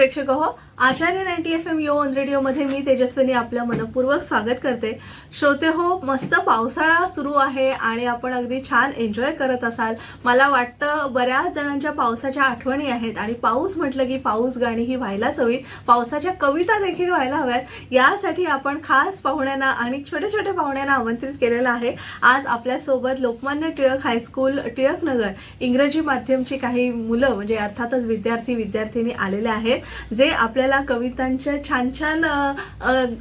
प्रेक्षक हो, आचार्य 90 FM yo on radio मध्ये मी तेजस्विनी आपलं मनपूर्वक स्वागत करते. श्रोते हो, मस्त पावसाळा सुरू आहे आणि आपण अगदी छान एन्जॉय करत असाल. मला वाटतं बऱ्याच जणांच्या पावसाच्या आठवणी आहेत आणि पाऊस म्हटलं की पाऊस गाणी ही व्हायलाच हवीत, पावसाच्या कविता देखील व्हायला हव्यात. यासाठी आपण खास पाहुण्यांना आणि छोट्या छोट्या पाहुण्यांना आमंत्रित केलेलं आहे. आज आपल्यासोबत लोकमान्य टिळक हायस्कूल टिळकनगर इंग्रजी माध्यमची काही मुलं म्हणजे अर्थातच विद्यार्थिनी आलेले आहेत, जे आपल्याला कवितांच्या छान छान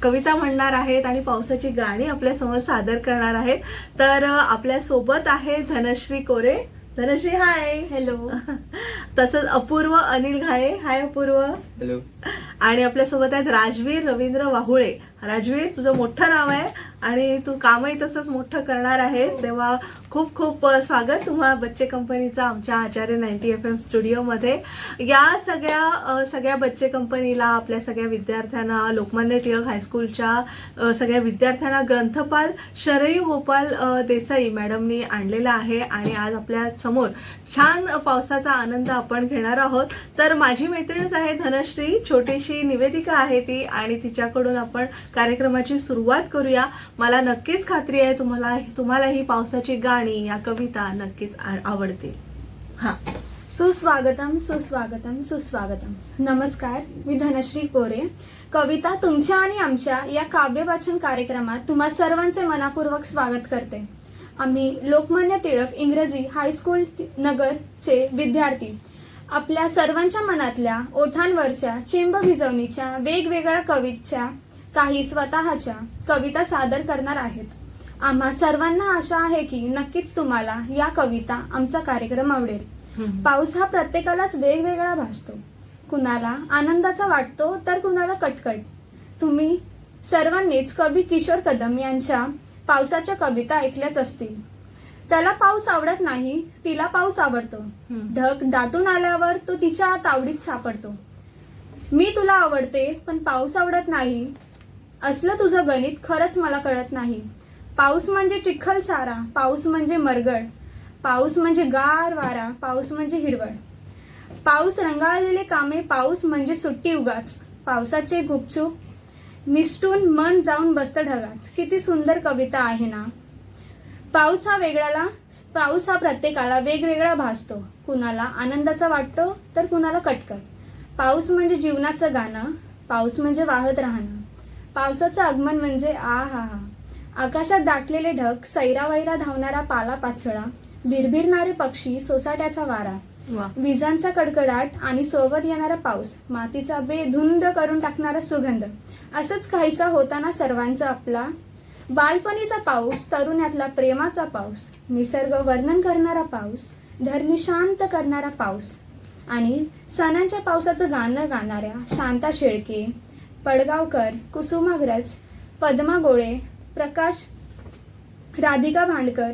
कविता म्हणणार आहेत आणि पावसाची गाणी आपल्या समोर सादर करणार आहेत. तर आपल्या सोबत आहे धनश्री कोरे. धनश्री हाय. हॅलो. तसंच अपूर्व अनिल घाळे. हाय अपूर्व. हॅलो. आणि आपल्यासोबत आहेत राजवीर रवींद्र वाहुळे. राजवीर, तुझं मोठं नाव आहे आणि तू कामही तसंच मोठं करणार आहेस, तेव्हा खूप खूप स्वागत तुम्हा बच्चे कंपनीचा आमच्या आचार्य 90 FM स्टुडिओमध्ये. या सगळ्या बच्चे कंपनीला, आपल्या सगळ्या विद्यार्थ्यांना, लोकमान्य टिळक हायस्कूलच्या सगळ्या विद्यार्थ्यांना ग्रंथपाल शरयू गोपाल देसाई मॅडमनी आणलेला आहे आणि आज आपल्या समोर छान पावसाचा आनंद आपण घेणार आहोत. तर माझी मैत्रीणच आहे धनश्री, छोटीशी निवेदिका आहे ती, आणि तिच्याकडून आपण कार्यक्रमाची सुरुवात करूया. मला नक्कीच खात्री आहे तुम्हाला ही पावसाची गाणी, या कविता नक्कीच आवडतील. हा. सुस्वागतम सुस्वागतम सुस्वागतम. नमस्कार, मी धनश्री कोरे. कविता तुमच्या आणि आमच्या या काव्यवाचन कार्यक्रमात तुम्हा सर्वांचे मनापूर्वक स्वागत करते. आम्ही लोकमान्य टिळक इंग्रजी हायस्कूल नगरचे विद्यार्थी आपल्या सर्वांच्या मनातल्या ओठांवरच्या चिंब भिजवणीच्या वेगवेगळ्या कवितेच्या काही स्वतःच्या कविता सादर करणार आहेत. आम्हा सर्वांना आशा आहे की नक्कीच तुम्हाला या कविता, आमचा कार्यक्रम आवडेल. पाऊस हा प्रत्येकालाच वेगवेगळा भासतो. कुणाला आनंदाचा वाटतो तर कुणाला कटकट. तुम्ही सर्वांनीच कवी किशोर कदम यांच्या पावसाच्या कविता ऐकल्याच असतील. त्याला पाऊस आवडत नाही, तिला पाऊस आवडतो. ढग दाटून आल्यावर तो तिच्या तावडीत सापडतो. मी तुला आवडते पण पाऊस आवडत नाही, असलं तुझं गणित खरंच मला कळत नाही. पाऊस म्हणजे चिखल चारा, पाऊस म्हणजे मरगळ, पाऊस म्हणजे गार वारा, पाऊस म्हणजे हिरवळ. पाऊस रंगाळलेले कामे, पाऊस म्हणजे सुट्टी उगाच. पावसाचे गुपचूप निसटून मन जाऊन बसतं ढगात. किती सुंदर कविता आहे ना. पाऊस हा प्रत्येकाला वेगवेगळा भासतो. कुणाला आनंदाचा वाटतो तर कुणाला कटकट. पाऊस म्हणजे जीवनाचं गाणं, पाऊस म्हणजे वाहत राहणं. पावसाचं आगमन म्हणजे आ हा हा. आकाशात दाटलेले ढग, सैरावैरा धावणारा पाला पाचळा, भिरभिरणारे पक्षी, सोसाट्याचा वारा, विजांचा कडकडाट आणि सोबत येणारा पाऊस, मातीचा बेधुंद करून टाकणारा सुगंध. असंच काहीसा होताना सर्वांचा आपला बालपणीचा पाऊस, तरुण्यातला प्रेमाचा पाऊस, निसर्ग वर्णन करणारा पाऊस, धरणी शांत करणारा पाऊस आणि सणांच्या पावसाचं गाणं गाणाऱ्या शांता शेळके, पडगावकर, कुसुमाग्रज, पद्मा गोळे, प्रकाश, राधिका भांडकर,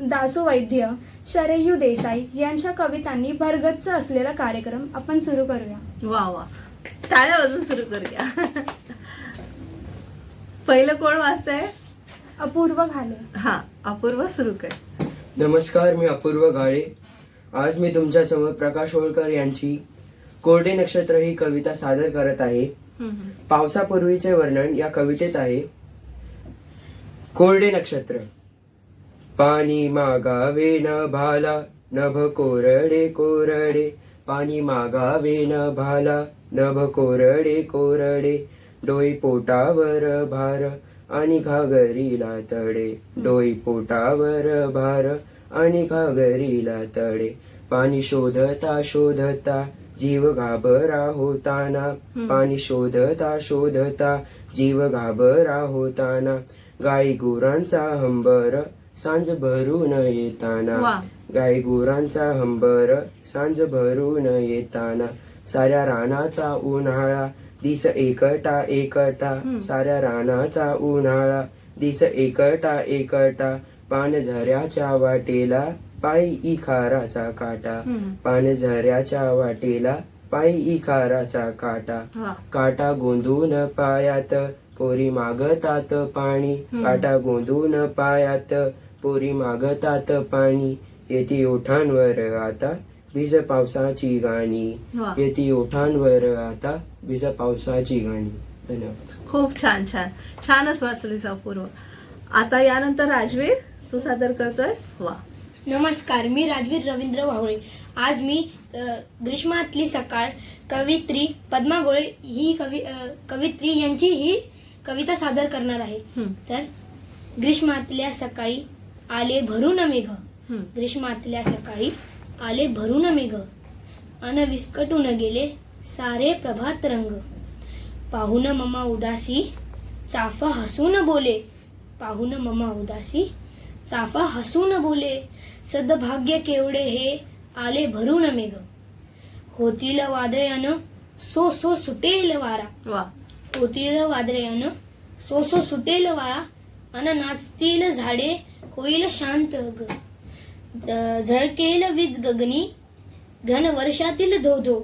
दासू वैद्य, शरयू देसाई यांच्या कवितांनी भरगच्च असलेला कार्यक्रम आपण सुरू करूया. वा वा, टाळ्या वाजून सुरू करूया. पहिलं कोण वाचतंय? अपूर्व घाले. हा, अपूर्व सुरू कर. नमस्कार, मी अपूर्व घाळे. आज मी तुमच्या समोर प्रकाश होळकर यांची कोरडे नक्षत्र ही कविता सादर करत आहे. पावसापूर्वीचे वर्णन या कवितेत आहे. कोरडे नक्षत्र. पाणी मागावे न भाला, नभ कोरडे कोरडे. पाणी मागावे न भाला, नभ कोरडे कोरडे. डोई पोटावर भार आणि घागरीला तडे. डोई पोटावर भार आणि घागरीला तडे. पाणी शोधता शोधता जीव घाबरा होताना. पाणी शोधता शोधता जीव घाबरा होताना. गाई गुरांचा हंबर सांज भरून येताना. गाई गुरांचा हंबर सांज भरून येताना. साऱ्या रानाचा उन्हाळा दिस एकटा एकटा. साऱ्या रानाचा उन्हाळा दिस एकटा एकटा. पानझऱ्याच्या वाटेला पायी इखाराचा काटा. पानझऱ्याच्या वाटेला पायी इखाराचा काटा. काटा गोंधून पायात पोरी मागतात पाणी. काटा गोंधून पायात पोरी मागतात पाणी. येते ओठांवर आता भिज पावसाची गाणी वा. येती ओठांवर आता भिज पावसाची गाणी. धन्यवाद. खूप छान छान छानच वाचलीस अपूर्व. आता यानंतर राजवीर तू सादर करतोयस. वा. नमस्कार, मी राजवीर रवींद्र वाहुळे. आज मी ग्रीष्मातली सकाळ कवित्री पद्मा गोळे ही कवित्री यांची ही कविता सादर करणार आहे. तर ग्रीष्मातल्या सकाळी आले भरून मेघ, ग्रीष्मातल्या सकाळी आले भरून मेघ, अन विस्कटून गेले सारे प्रभात रंग. पाहून ममा उदासी चाफा हसून बोले, पाहून ममा उदासी चाफा हसून बोले, सद्भाग्य केवढे हे आले भरून मेघ. होतील वादळे अन सो सो सुटेल वारा, वा. होतील वादळे अन सो सो सुटेल वारा, अन नाचतील झाडे होईल शांत ग. झळकेल वीज गगनी घन वर्षातील धोधो,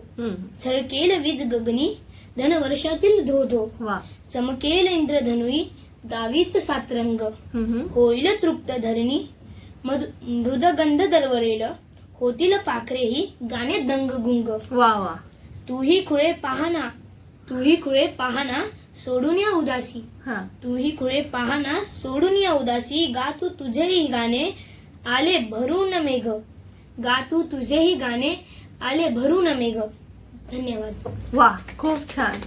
झळकेल वीज गगनी धन वर्षातील धोधो. वा. चमकेल इंद्रधनुई दावीत सातरंग, होईल तृप्त धरणी मृदगंध दरवरेल, होतील पाखरेही गाणे दंग गुंग. वा वा. तूही खुळे पाहना, तूही खुळे पाहना सोडून या उदासी, हा. तूही खुळे पाहना सोडून या उदासी. गा तू तुझेही गाणे आले भरून मेघ, गा तू तुझेही गाणे आले भरून मेघ. धन्यवाद. वा. खूप छान.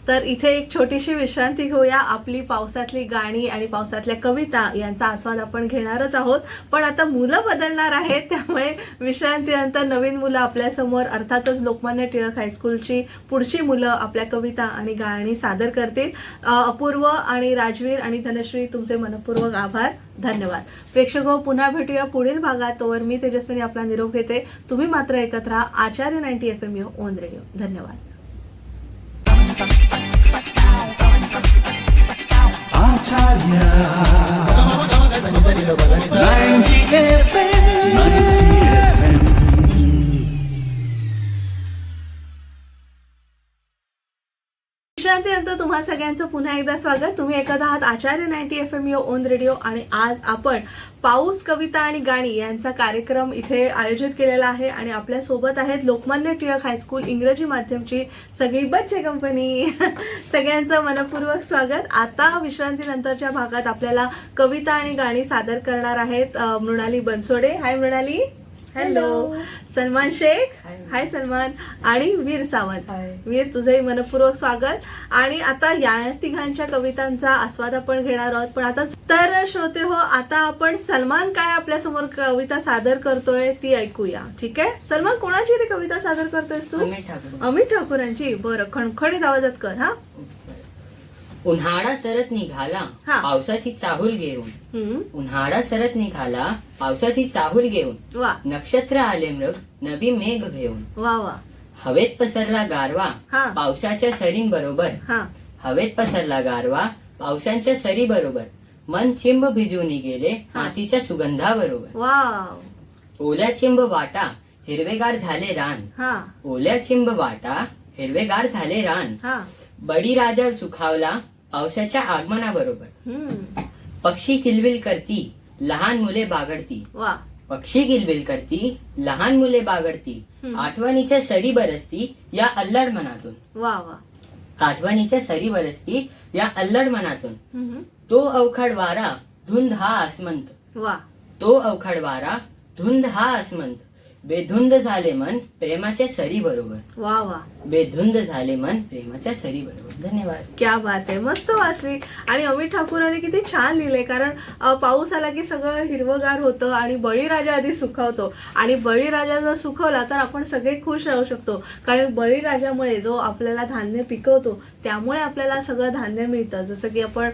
तर इथे एक छोटीशी विश्रांती घेऊया. आपली पावसातली गाणी आणि पावसातल्या कविता यांचा आस्वाद आपण घेणारच आहोत. पण आता मुलं बदलणार आहेत, त्यामुळे विश्रांतीनंतर नवीन मुलं आपल्यासमोर अर्थातच लोकमान्य टिळक हायस्कूलची पुढची मुलं आपल्या कविता आणि गाणी सादर करतील. अपूर्व आणि राजवीर आणि धनश्री तुमचे मनपूर्वक आभार. धन्यवाद. प्रेक्षक हो, पुन्हा भेटूया पुढील भागात. तोवर मी तेजस्विनी आपला निरोप घेते. तुम्ही मात्र ऐकत राहा आचार्य 90 FM ऑन रेडिओ. धन्यवाद. Acharya 90 FM 90 FM. विश्रांतीनंतर तुम्हा सगळ्यांचं पुन्हा एकदा स्वागत. तुम्ही ऐकत आहात आचार्य 90 FM ऑन रेडिओ आणि आज आपण पाऊस कविता आणि गाणी यांचा कार्यक्रम इथे आयोजित केलेला आहे आणि आपल्या सोबत आहेत लोकमान्य टिळक हायस्कूल इंग्रजी माध्यमची सगळी बच्चे कंपनी. सगळ्यांचं मनपूर्वक स्वागत. आता विश्रांतीनंतरच्या भागात आपल्याला कविता आणि गाणी सादर करणार आहेत मृणाली बनसोडे. हाय मृणाली. हॅलो. सलमान शेख. हाय सलमान. आणि वीर सावंत. वीर, तुझंही मनपूर्वक स्वागत. आणि आता या तिघांच्या कवितांचा आस्वाद आपण घेणार आहोत. पण आता तर श्रोते हो, आता आपण सलमान काय आपल्या समोर कविता सादर करतोय ती ऐकूया. ठीक आहे सलमान, कोणाची रे कविता सादर करतोयस तू? अमित ठाकूरांची. बरं, खणखणीत आवाजात कर. हा. उन्हाळा सरत निघाला हा. पावसाची चाहूल घेऊन, हम्म. उन्हाळा सरत निघाला पावसाची चाहूल घेऊन, वा नक्षत्र आले मृग नवी मेघ घेऊन, वा वा. हवेत पसरला गारवा हा. पावसाच्या सरींबरोबर, हा. हवेत पसरला गारवा पावसांच्या सरी बरोबर, मन चिंब भिजून गेले मातीच्या सुगंधाबरोबर. वाव. ओल्या चिंब वाटा हिरवेगार झाले रान, हा. ओल्या चिंब वाटा हिरवेगार झाले रान, हा. बळीराजा सुखावला पावसाच्या आगमनाबरोबर, हम्म. पक्षी किलबिल करती लहान मुले बागडती, वा. पक्षी किलबिल करती लहान मुले बागडती, आठवणीच्या सरी बरसती या अल्लड मनातून, वा वा. आठवणीच्या सरी बरसती या अल्लड मनातून, हम्म. तो अवखड वारा धुंद हा आसमंत, वा. तो अवखड वारा धुंद हा आसमंत, बेधुंद झाले मन प्रेमाच्या सरी बरोबर, वा वा. बेधुंद झाले मन प्रेमाच्या सरी बरोबर. धन्यवाद. क्या बात आहे. मस्त वाचली. आणि अमित ठाकूरांनी किती छान लिहिलंय. कारण पाऊस आला की सगळं हिरवगार होतं आणि बळीराजा आधी सुखावतो आणि बळीराजा जर सुखवला तर आपण सगळे खुश राहू शकतो. कारण बळीराजामुळे जो आपल्याला धान्य पिकवतो त्यामुळे आपल्याला सगळं धान्य मिळतं. जसं की आपण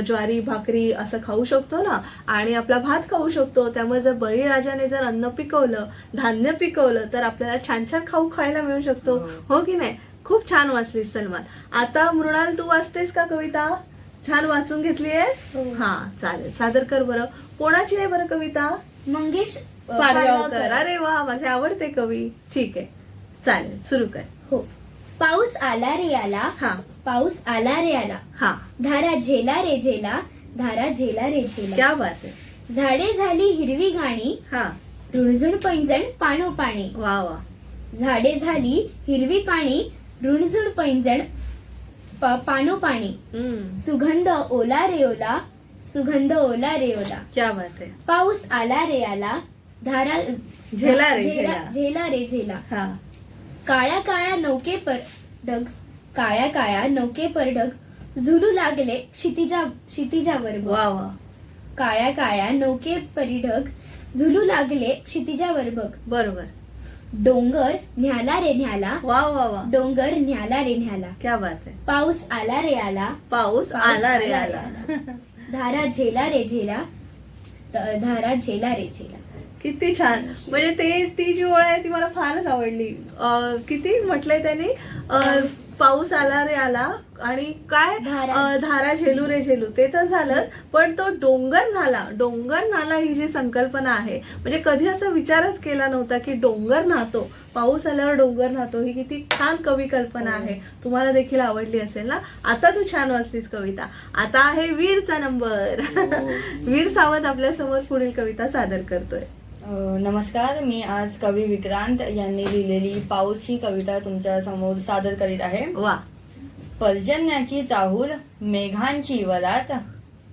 ज्वारी भाकरी असं खाऊ शकतो ना, आणि आपला भात खाऊ शकतो. त्यामुळे जर बळीराजाने जर अन्न पिकवलं, धान्य पिकवलं तर आपल्याला छान छान खाऊ खायला मिळू शकतो. हो की नाही? खूप छान वाचलीस सलमान. आता मृणाल, तू वाचतेस का कविता? छान वाचून घेतलीयस? हा, चालेल. सादर कर बरं. कोणाची आहे बरं कविता? मंगेश पाडगावकर. अरे वा, माझे आवडते कवी. ठीक आहे, चालेल, सुरू कर. हो. पाऊस आला रे आला, हा. पाऊस आला रे आला, हा. धारा झेला रे झेला, धारा झेला रे झेला. क्या बात आहे. झाडे झाली हिरवी गाणी, हा. रुणझुण पैंजण पाणोपाणी. वा वा. झाडे झाली हिरवी पाणी, रुणझुण पैंजण पाणोपाणी. सुगंध ओला रे ओला, सुगंध ओला रे ओला. क्या बात आहे. पाऊस आला रे आला, धारा झेला रे झेला. झेला रे झेला. हा. काळ्या काळ्या नौके पर ढग, काळ्या काळ्या नौके पर ढग, झुलू लागले क्षितिजावर बघ. वा वा. काळ्या काळ्या नौके परी ढग, झुलू लागले क्षितिजावर बघ. बरोबर. डोंगर न्याला रे न्याला, वा वा वा. डोंगर न्याला रे न्याला. क्या बात आहे. पाऊस आला रे आला, पाऊस आला रे आला. धारा झेला रे झेला, धारा झेला रे झेला. किती छान. म्हणजे ती जी ओळ आहे ती मला फारच आवडली. किती म्हटलंय त्यांनी, पाऊस आला रे आला आणि काय धारा झेलू रे झेलू, ते तर झालं, पण तो डोंगर नाला ही जी संकल्पना आहे, म्हणजे कधी असा विचारच केला नव्हता की डोंगर नाहतो, पाऊस आल्यावर डोंगर नाहतो. ही किती छान कवी कल्पना आहे. तुम्हाला देखील आवडली असेल ना. आता तू छान वाचलीस कविता. आता आहे वीरचा नंबर. वीर सावंत आपल्या समोर पुढील कविता सादर करतोय. नमस्कार, मी आज कवी विक्रांत यांनी लिहिलेली पाऊस ही कविता तुमच्या समोर सादर करीत आहे. वा. पर्जन्याची चाहूल मेघांची वरात,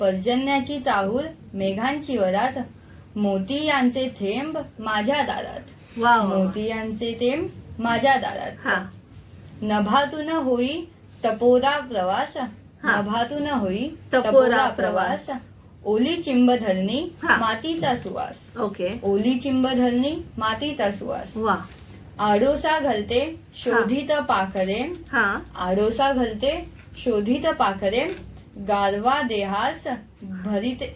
पर्जन्याची चाहूल मेघांची वरात, मोती यांचे थेंब माझ्या दारात, वा. मोती यांचे थेंब माझ्या दारात. हा. नभातून होई तपोरा प्रवास, नभातून होई टपोरा प्रवास. ओली चिंब धरणी हा. मातीचा सुवास, ओके. ओली चिंब धरणी मातीचा सुवास. वा. आडोसा घालते शोधित पाखरे, हा. आडोसा घालते शोधित पाखरे, गारवा देहास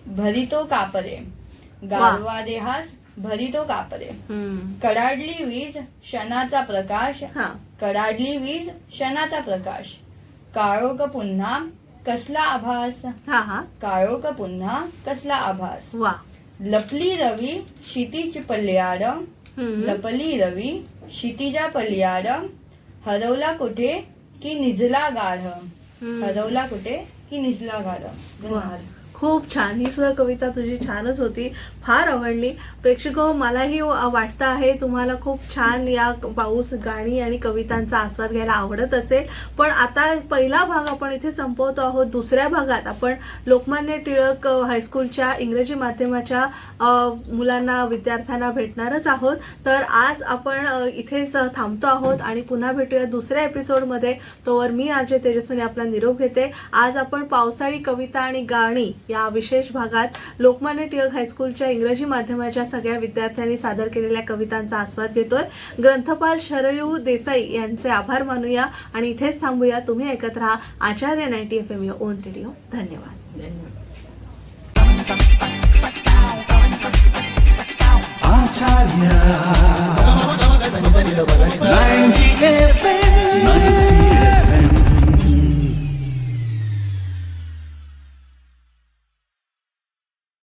भरितो कापरे, गारवा देहास भरितो कापरे. कडाडली वीज क्षणाचा प्रकाश, हा. कडाडली वीज क्षणाचा प्रकाश, काळोख पुन्हा कसला आभास, हा. हा. काळोख पुन्हा कसला आभास. वा. लपली रवी क्षितिज पल्याड, लपली रवी क्षितिजा पल्याड, हरवला कुठे की निजला गाढ, हरवला कुठे की निजला गाढ. धन्यवाद. खूप छान. ही सुद्धा कविता तुझी छानच होती, फार आवडली. प्रेक्षक हो, मलाही वाटतं आहे तुम्हाला खूप छान या पाऊस गाणी आणि कवितांचा आस्वाद घ्यायला आवडत असेल. पण आता पहिला भाग आपण इथे संपवतो आहोत. दुसऱ्या भागात आपण लोकमान्य टिळक हायस्कूलच्या इंग्रजी माध्यमाच्या मुलांना, विद्यार्थ्यांना भेटणारच आहोत. तर आज आपण इथेच थांबतो आहोत आणि पुन्हा भेटूया दुसऱ्या एपिसोडमध्ये. तोवर मी आरजे तेजस्विनी आपला निरोप घेते. आज आपण पावसाळी कविता आणि गाणी या विशेष भागात लोकमान्य टिळक हायस्कूलच्या इंग्रजी माध्यमाच्या सगळ्या विद्यार्थ्यांनी सादर केलेल्या कवितांचा आस्वाद घेतोय. ग्रंथपाल शरयू देसाई यांचे आभार मानूया आणि इथेच थांबूया. तुम्ही ऐकत राहा आचार्य 90 FM ओन रेडिओ. धन्यवाद. आचार्य